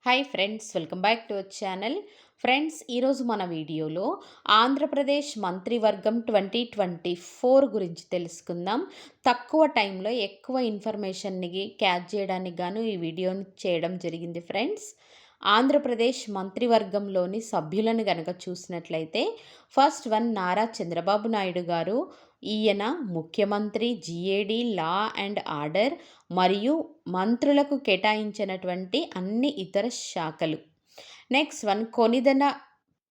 Hi friends, welcome back to our channel. Friends, ఈరోజు మన వీడియోలో ఆంధ్రప్రదేశ్ మంత్రివర్గం 2024 గురించి తెలుసుకుందాం. తక్కువ టైంలో ఎక్కువ ఇన్ఫర్మేషన్ని క్యాచ్ చేయడానికి గాను ఈ వీడియోని చేయడం జరిగింది ఫ్రెండ్స్. ఆంధ్రప్రదేశ్ మంత్రివర్గంలోని సభ్యులను గనక చూసినట్లయితే ఫస్ట్ వన్ నారా చంద్రబాబు నాయుడు గారు. ఈయన ముఖ్యమంత్రి, జీఏడీ, లా అండ్ ఆర్డర్ మరియు మంత్రులకు కేటాయించినటువంటి అన్ని ఇతర శాఖలు. నెక్స్ట్ వన్ కొనిదెల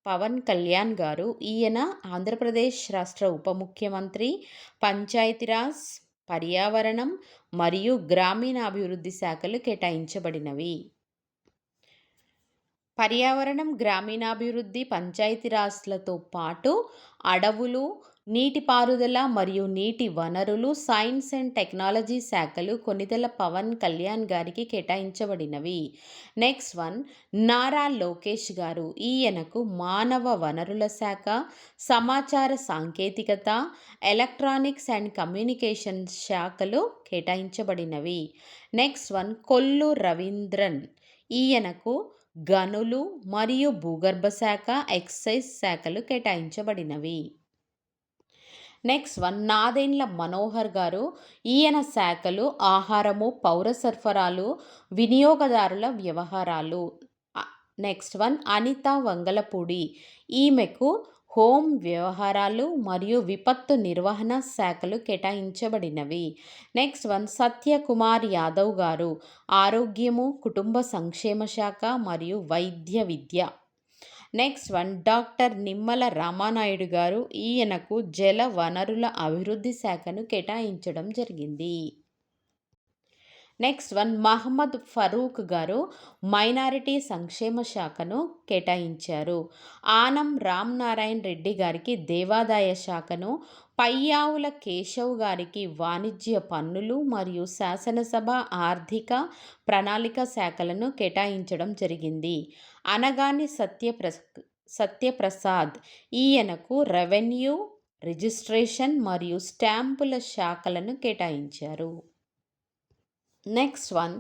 పవన్ కళ్యాణ్ గారు. ఈయన ఆంధ్రప్రదేశ్ రాష్ట్ర ఉప ముఖ్యమంత్రి, పంచాయతీరాజ్, పర్యావరణం మరియు గ్రామీణాభివృద్ధి శాఖలు కేటాయించబడినవి. పర్యావరణం, గ్రామీణాభివృద్ధి, పంచాయతీరాజ్లతో పాటు అడవులు, నీటిపారుదల మరియు నీటి వనరులు, సైన్స్ అండ్ టెక్నాలజీ శాఖలు కొనిదెల పవన్ కళ్యాణ్ గారికి కేటాయించబడినవి. నెక్స్ట్ వన్ నారా లోకేష్ గారు. ఈయనకు మానవ వనరుల శాఖ, సమాచార సాంకేతికత, ఎలక్ట్రానిక్స్ అండ్ కమ్యూనికేషన్ శాఖలు కేటాయించబడినవి. Next one Kollu Ravindran. ఈయనకు గనులు మరియు భూగర్భ శాఖ, ఎక్సైజ్ శాఖలు కేటాయించబడినవి. Next one Nadendla Manohar garu. ఈయన శాఖలు ఆహారము, పౌర సరఫరాలు, వినియోగదారుల వ్యవహారాలు. Next one Anitha Vangalapudi. ఈమెకు హోం వ్యవహారాలు మరియు విపత్తు నిర్వహణ శాఖలు కేటాయించబడినవి. Next one Satyakumar Yadav garu. ఆరోగ్యము, కుటుంబ సంక్షేమ శాఖ మరియు వైద్య విద్య. Next one doctor Nimmala Ramanaidu garu. ఈయనకు జల వనరుల అభివృద్ధి శాఖను కేటాయించడం జరిగింది. నెక్స్ట్ వన్ మహమ్మద్ ఫరూక్ గారు. మైనారిటీ సంక్షేమ శాఖను కేటాయించారు. ఆనం రామ్ నారాయణ రెడ్డి గారికి దేవాదాయ శాఖను, పయ్యావుల కేశవ్ గారికి వాణిజ్య పన్నులు మరియు శాసనసభ ఆర్థిక ప్రణాళిక శాఖలను కేటాయించడం జరిగింది. అనగాని సత్యప్రసాద్. ఈయనకు రెవెన్యూ, రిజిస్ట్రేషన్ మరియు స్టాంపుల శాఖలను కేటాయించారు. నెక్స్ట్ వన్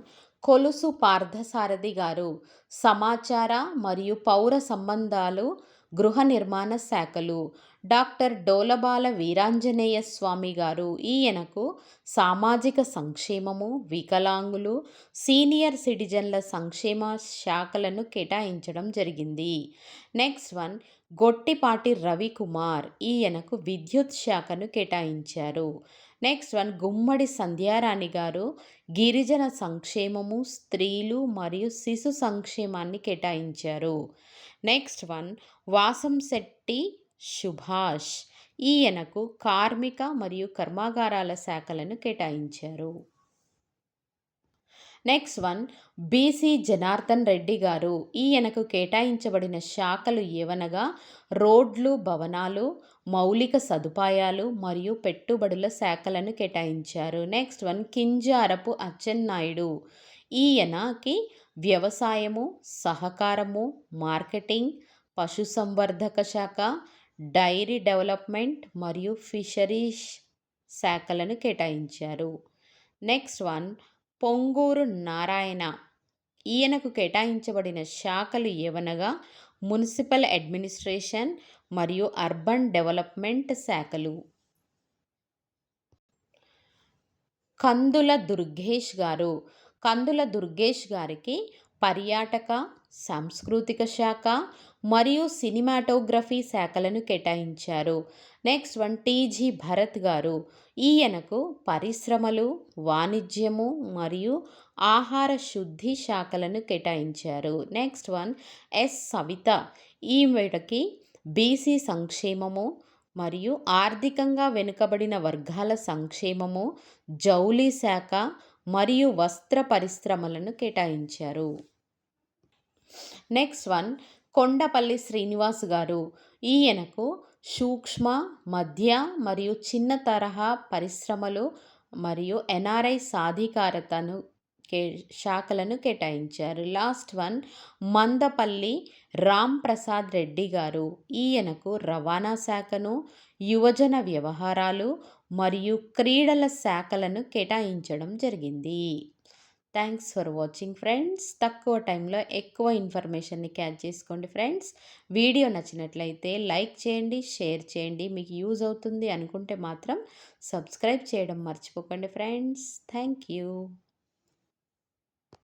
కొలుసు పార్థసారథి గారు. సమాచార మరియు పౌర సంబంధాలు, గృహ నిర్మాణ శాఖలు. డాక్టర్ డోలబాల వీరాంజనేయ స్వామి గారు. ఈయనకు సామాజిక సంక్షేమము, వికలాంగులు, సీనియర్ సిటిజన్ల సంక్షేమ శాఖలను కేటాయించడం జరిగింది. Next one Gottipati Ravikumar. ఈయనకు విద్యుత్ శాఖను కేటాయించారు. నెక్స్ట్ వన్ గుమ్మడి సంధ్యారాణి గారు. గిరిజన సంక్షేమము, స్త్రీలు మరియు శిశు సంక్షేమాన్ని కేటాయించారు. Next one Vasamsetti Subhash. ఈయనకు కార్మిక మరియు కర్మాగారాల శాఖలను కేటాయించారు. Next one BC Janardhan Reddy గారు. ఈయనకు కేటాయించబడిన శాఖలు ఏవనగా రోడ్లు, భవనాలు, మౌలిక సదుపాయాలు మరియు పెట్టుబడుల శాఖలను కేటాయించారు. Next one Kinjarapu Atchannaidu. ఈయనకి వ్యవసాయము, సహకారము, మార్కెటింగ్, పశుసంవర్ధక శాఖ, డైరీ డెవలప్మెంట్ మరియు ఫిషరీస్ శాఖలను కేటాయించారు. Next one Ponguru Narayana. ఈయనకు కేటాయించబడిన శాఖలు ఏవనగా మున్సిపల్ అడ్మినిస్ట్రేషన్ మరియు అర్బన్ డెవలప్మెంట్ శాఖలు. కందుల దుర్గేష్ గారు. కందుల దుర్గేష్ గారికి పర్యాటక, సాంస్కృతిక శాఖ మరియు సినిమాటోగ్రఫీ శాఖలను కేటాయించారు. నెక్స్ట్ వన్ టీజీ భరత్ గారు. ఈయనకు పరిశ్రమలు, వాణిజ్యము మరియు ఆహార శుద్ధి శాఖలను కేటాయించారు. Next one S Savitha. ఈమెకి బీసీ సంక్షేమము మరియు ఆర్థికంగా వెనుకబడిన వర్గాల సంక్షేమము, జౌళి శాఖ మరియు వస్త్ర పరిశ్రమలను కేటాయించారు. నెక్స్ట్ వన్ కొండపల్లి శ్రీనివాస్ గారు. ఈయనకు సూక్ష్మ, మధ్య మరియు చిన్న తరహా పరిశ్రమలు మరియు ఎన్ఆర్ఐ సాధికారతను శాఖలను కేటాయించారు. లాస్ట్ వన్ మందపల్లి రామ్ ప్రసాద్ రెడ్డి గారు. ఈయనకు రవాణా శాఖను, యువజన వ్యవహారాలు మరియు క్రీడల శాఖలను కేటాయించడం జరిగింది. Thanks for watching friends. తక్కువ టైంలో ఎక్కువ ఇన్ఫర్మేషన్‌ని క్యాచ్ చేసుకోండి ఫ్రెండ్స్. వీడియో నచ్చినట్లయితే లైక్ చేయండి, షేర్ చేయండి. మీకు యూజ్ అవుతుంది అనుకుంటే మాత్రం సబ్స్క్రైబ్ చేయడం మర్చిపోకండి ఫ్రెండ్స్. Thank you.